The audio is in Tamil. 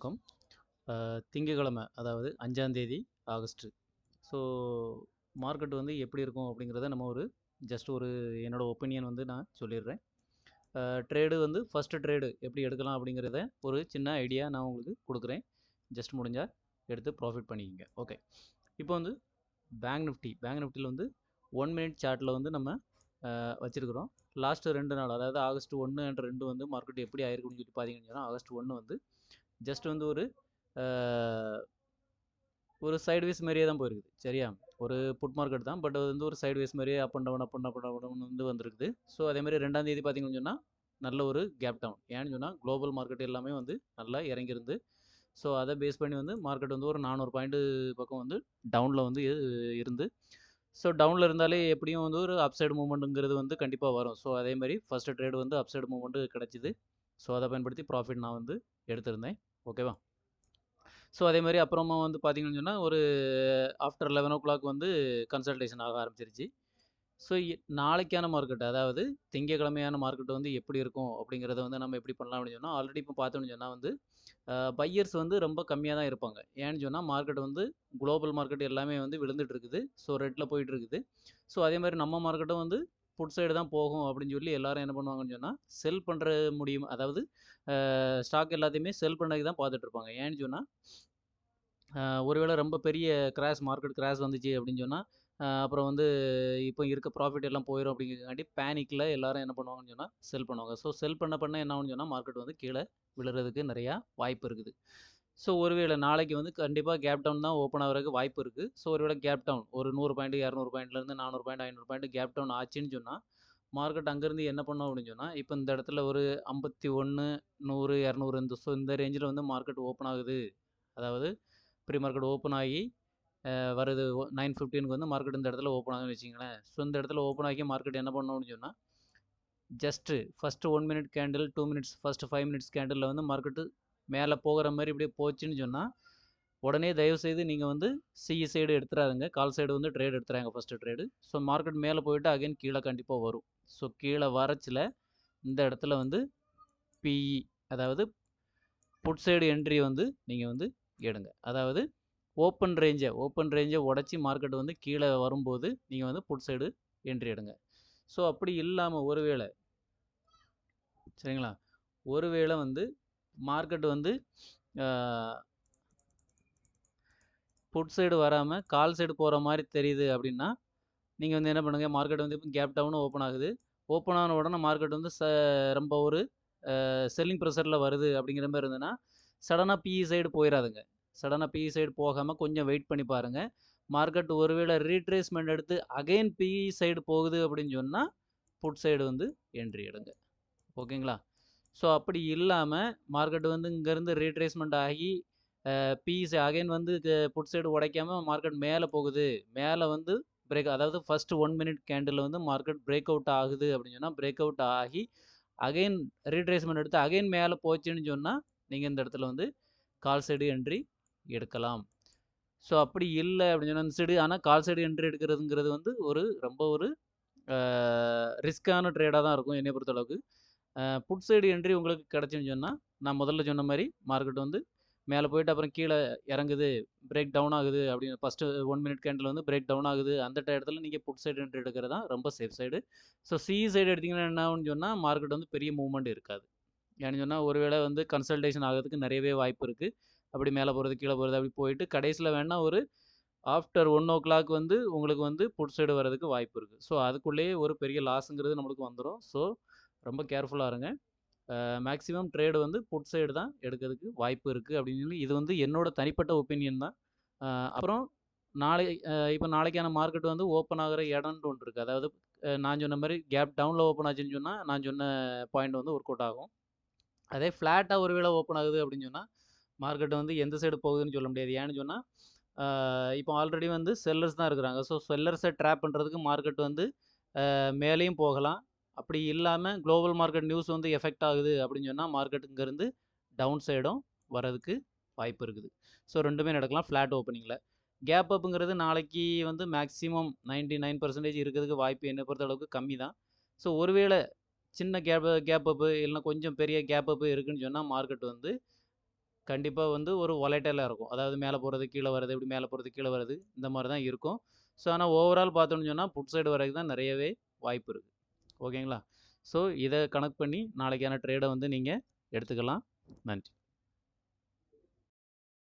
வணக்கம். திங்கட்கிழமை அதாவது 5ஆம் தேதி ஆகஸ்ட். ஸோ மார்க்கெட் வந்து எப்படி இருக்கும் அப்படிங்கிறத நம்ம ஜஸ்ட் என்னோட ஒப்பீனியன் வந்து நான் சொல்லிடுறேன். ட்ரேடு வந்து ஃபஸ்ட்டு ட்ரேடு எப்படி எடுக்கலாம் அப்படிங்கிறத ஒரு சின்ன ஐடியா நான் உங்களுக்கு கொடுக்குறேன். ஜஸ்ட் முடிஞ்சால் எடுத்து ப்ராஃபிட் பண்ணிக்கங்க. ஓகே, இப்போ வந்து பேங்க் நிஃப்டியில் வந்து 1 மினிட் சார்ட்டில் வந்து நம்ம வச்சுருக்கிறோம். லாஸ்ட்டு 2 நாள், அதாவது ஆகஸ்ட் 1 அண்ட் 2 வந்து மார்க்கெட் எப்படி ஆயிருக்குன்னு சொல்லி பார்த்தீங்கன்னு சொன்னால், ஆகஸ்ட் 1 வந்து ஜஸ்ட் வந்து ஒரு சைட்வேஸ் மாதிரியே தான் போயிருக்குது. சரியா? ஒரு புட் மார்க்கெட் தான். பட் அது வந்து ஒரு சைட்வேஸ் மாதிரியே அப் அண்ட் டவுன் வந்து வந்திருக்குது. ஸோ அதேமாதிரி 2ஆம் தேதி பார்த்தீங்கன்னு சொன்னால் நல்ல ஒரு கேப் டவுன். ஏன்னு சொன்னால் குளோபல் மார்க்கெட் எல்லாமே வந்து நல்லா இறங்கியிருந்து, ஸோ அதை பேஸ் பண்ணி வந்து மார்க்கெட் வந்து ஒரு 400 பாயிண்ட் பக்கம் வந்து டவுனில் வந்து இருந்து, ஸோ டவுனில் இருந்தாலே எப்படியும் வந்து ஒரு அப்சைடு மூவ்மெண்ட்டுங்கிறது வந்து கண்டிப்பாக வரும். ஸோ அதேமாதிரி ஃபஸ்ட்டு ட்ரேடு வந்து அப்சைடு மூவ்மெண்ட்டு கிடச்சிது. ஸோ அதை பயன்படுத்தி ப்ராஃபிட் நான் வந்து எடுத்திருந்தேன். ஓகேவா? ஸோ அதே மாதிரி அப்புறமா வந்து பார்த்தீங்கன்னு சொன்னால் ஆஃப்டர் 11 வந்து கன்சல்டேஷன் ஆக ஆரம்பிச்சிருச்சு. ஸோ நாளைக்கான மார்க்கெட், அதாவது திங்கக்கிழமையான மார்க்கெட் வந்து எப்படி இருக்கும் அப்படிங்கிறத வந்து நம்ம எப்படி பண்ணலாம் அப்படின்னு சொன்னால், ஆல்ரெடி இப்போ பார்த்தோம்னு சொன்னால் வந்து பையர்ஸ் வந்து ரொம்ப கம்மியாக தான் இருப்பாங்க. ஏன்னு சொன்னால் மார்க்கெட் வந்து குளோபல் மார்க்கெட் எல்லாமே வந்து விழுந்துட்டு இருக்குது. ஸோ ரெட்டில் போயிட்டு இருக்குது. ஸோ அதே மாதிரி நம்ம மார்க்கெட்டும் வந்து புட் சைடு தான் போகும் அப்படின்னு சொல்லி எல்லாரும் என்ன பண்ணுவாங்கன்னு சொன்னால் செல் பண்ணுற முடியும், அதாவது ஸ்டாக் எல்லாத்தையுமே செல் பண்ணதுக்கு தான் பார்த்துட்டு இருப்பாங்க. ஏன்னு சொன்னால் ஒருவேளை ரொம்ப பெரிய மார்க்கெட் கிராஷ் வந்துச்சு அப்படின்னு சொன்னால் அப்புறம் வந்து இப்போ இருக்க ப்ராஃபிட் எல்லாம் போயிடும் அப்படிங்கிறதுக்காண்டி பேனிக்கில் எல்லாரும் என்ன பண்ணுவாங்கன்னு சொன்னால் செல் பண்ணுவாங்க. ஸோ செல் பண்ண என்ன ஆகும்னு சொன்னால் மார்க்கெட் வந்து கீழே விழுறதுக்கு நிறையா வாய்ப்பு இருக்குது. ஸோ ஒருவேளை நாளைக்கு வந்து கண்டிப்பாக கேப் டவுன் தான் ஓப்பன் ஆகிறதுக்கு வாய்ப்பு இருக்குது. ஸோ ஒருவேளை கேப் டவுன் ஒரு 100 பாயிண்ட் 200 பாயிண்ட்லேருந்து 400 பாயிண்ட் 500 பாயிண்ட் கேப் டவுன் ஆச்சுன்னு சொன்னால் மார்க்கெட் அங்கேருந்து என்ன பண்ணோம் அப்படின்னு சொன்னால், இப்போ இந்த இடத்துல ஒரு 51 100 200 இந்த ரேஞ்சில் வந்து மார்க்கெட் ஓப்பன் ஆகுது. அதாவது ப்ரீ மார்க்கெட் ஓப்பன் ஆகி வருது 9:15 வந்து மார்க்கெட் இந்த இடத்துல ஓப்பன் ஆகுதுன்னு வச்சிங்களேன். ஸோ இந்த இடத்துல ஓப்பன் ஆகி மார்க்கெட் என்ன பண்ணோம் அப்படின்னு சொன்னால், just first 1 minute candle 2 minutes first 5 minutes கேண்டிலில் வந்து மார்க்கெட்டு மேலே போகிற மாதிரி இப்படியே போச்சுன்னு சொன்னால், உடனே தயவுசெய்து நீங்கள் வந்து சிஇ சைடு எடுத்துறாதுங்க. கால் சைடு வந்து ட்ரேட் எடுத்துறாங்க ஃபஸ்ட்டு ட்ரேடு. ஸோ மார்க்கெட் மேலே போயிட்டு அகைன் கீழே கண்டிப்பாக வரும். ஸோ கீழே வரச்சில் இந்த இடத்துல வந்து பிஇ, அதாவது புட் சைடு என்ட்ரி வந்து நீங்கள் வந்து எடுங்க. அதாவது ஓப்பன் ரேஞ்சை உடச்சி மார்க்கெட் வந்து கீழே வரும்போது நீங்கள் வந்து புட் சைடு என்ட்ரி எடுங்க. ஸோ அப்படி இல்லாமல் ஒருவேளை, சரிங்களா, ஒருவேளை வந்து மார்க்கெட் வந்து புட் சைடு வராமல் கால் சைடு போகிற மாதிரி தெரியுது அப்படின்னா, நீங்கள் வந்து என்ன பண்ணுங்கள், மார்க்கெட் வந்து இப்போ கேப் டவுன் ஓப்பன் ஆகுது. ஓப்பன் ஆன உடனே மார்க்கெட் வந்து ரொம்ப ஒரு செல்லிங் ப்ரெஷரில் வருது அப்படிங்கிற மாதிரி இருந்ததுன்னா, சடனாக பிஇ சைடு போயிடாதுங்க. சடனாக பிஇ சைடு போகாமல் கொஞ்சம் வெயிட் பண்ணி பாருங்கள். மார்க்கெட் ஒருவேளை ரீட்ரேஸ்மெண்ட் எடுத்து அகைன் பிஇ சைடு போகுது அப்படின்னு சொன்னால் புட் சைடு வந்து என்ட்ரி எடுங்க. ஓகேங்களா? ஸோ அப்படி இல்லாமல் மார்க்கெட் வந்து இங்கேருந்து ரீட்ரேஸ்மெண்ட் ஆகி பிஇ அகைன் வந்து புட் சைடு உடைக்காம மார்க்கெட் மேலே போகுது, மேலே வந்து அதாவது ஃபஸ்ட்டு 1 மினிட் கேண்டில் வந்து மார்க்கெட் பிரேக் அவுட் ஆகுது அப்படின்னு சொன்னால் பிரேக் அவுட் ஆகி அகைன் ரீட்ரேஸ்மெண்ட் எடுத்து அகைன் மேலே போச்சுன்னு சொன்னால் நீங்கள் இந்த இடத்துல வந்து கால் சைடு என்ட்ரி எடுக்கலாம். ஸோ அப்படி இல்லை அப்படின்னு சொன்னால் இந்த சைடு, ஆனால் கால் சைடு என்ட்ரி எடுக்கிறதுங்கிறது வந்து ரொம்ப ஒரு ரிஸ்க்கான ட்ரேடாக தான் இருக்கும் என்னை பொறுத்தளவுக்கு. புட் சைடு என்ட்ரி உங்களுக்கு கிடச்சுன்னு சொன்னால், நான் முதல்ல சொன்ன மாதிரி மார்க்கெட் வந்து மேலே போயிட்டு அப்புறம் கீழே இறங்குது, பிரேக் டவுன் ஆகுது அப்படின்னு ஃபஸ்ட்டு 1 மினிட் கேண்டில் வந்து பிரேக் டவுன் ஆகுது, அந்த இடத்துல நீங்கள் புட் சைடு என்ட்ரி எடுக்கிறது தான் ரொம்ப safe side. So CE side எடுத்திங்கன்னா என்ன ஆகுன்னு சொன்னால் மார்க்கெட் வந்து பெரிய மூவ்மெண்ட் இருக்காது. ஏன்னு சொன்னால் ஒருவேளை வந்து கன்சல்டேஷன் ஆகிறதுக்கு நிறையவே வாய்ப்பு இருக்குது. அப்படி மேலே போகிறது கீழே போகிறது அப்படி போயிட்டு கடைசியில் வேணால் ஒரு ஆஃப்டர் 1 வந்து உங்களுக்கு வந்து புட் சைடு வர்றதுக்கு வாய்ப்பு இருக்குது. ஸோ அதுக்குள்ளேயே ஒரு பெரிய லாஸுங்கிறது நம்மளுக்கு வந்துடும். ஸோ ரொம்ப கேர்ஃபுல்லாக இருங்க. மேக்ஸிமம் ட்ரேடு வந்து புட் சைடு தான் எடுக்கிறதுக்கு வாய்ப்பு இருக்குது அப்படின்னு சொல்லி, இது வந்து என்னோட தனிப்பட்ட ஒப்பீனியன் தான். அப்புறம் இப்போ நாளைக்கான மார்க்கெட் வந்து ஓப்பன் ஆகிற இடம்னு ஒன்று இருக்குது. அதாவது நான் சொன்ன மாதிரி கேப் டவுனில் ஓப்பன் ஆச்சுன்னு சொன்னால் நான் சொன்ன பாயிண்ட் வந்து ஒர்க் அவுட் ஆகும். அதே ஃப்ளாட்டாக ஒரு வேளை ஓப்பன் ஆகுது அப்படின்னு சொன்னால் மார்க்கெட் வந்து எந்த சைடு போகுதுன்னு சொல்ல முடியாது. ஏன்னு சொன்னால் இப்போ ஆல்ரெடி வந்து செல்லர்ஸ் தான் இருக்கிறாங்க. ஸோ செல்லர்ஸை ட்ராப் பண்ணுறதுக்கு மார்க்கெட் வந்து மேலேயும் போகலாம். அப்படி இல்லாமல் குளோபல் மார்க்கெட் நியூஸ் வந்து எஃபெக்ட் ஆகுது அப்படின்னு சொன்னால் மார்க்கெட் இங்கேருந்து டவுன் சைடும் வரதுக்கு வாய்ப்பு இருக்குது. ஸோ ரெண்டுமே நடக்கலாம் ஃப்ளாட் ஓப்பனிங்கில். கேப் அப்புங்கிறது நாளைக்கு வந்து மேக்ஸிமம் 99% இருக்கிறதுக்கு வாய்ப்பு என்னை பொறுத்தளவுக்கு கம்மி தான். ஸோ ஒருவேளை சின்ன கேப் அப்பு இல்லைனா கொஞ்சம் பெரிய கேப் அப்பு இருக்குதுன்னு சொன்னால் மார்க்கெட் வந்து கண்டிப்பா வந்து ஒரு வொலடைலா இருக்கும். அதாவது மேல போறது, கீழ வர்றது, இப்படி மேல போறது, கீழ வர்றது இந்த மாரி தான் இருக்கும். ஸோ ஆனா ஓவரால் பார்த்தோம்னு சொன்னா, புட் சைடு வர்றதுக்கு தான் நெறையவே வாய்ப்பு இருக்கு. ஓகேங்களா? ஸோ இத கணக்கு பண்ணி நாளைக்கான ட்ரேட வந்து நீங்க எடுத்துக்கலாம். நன்றி.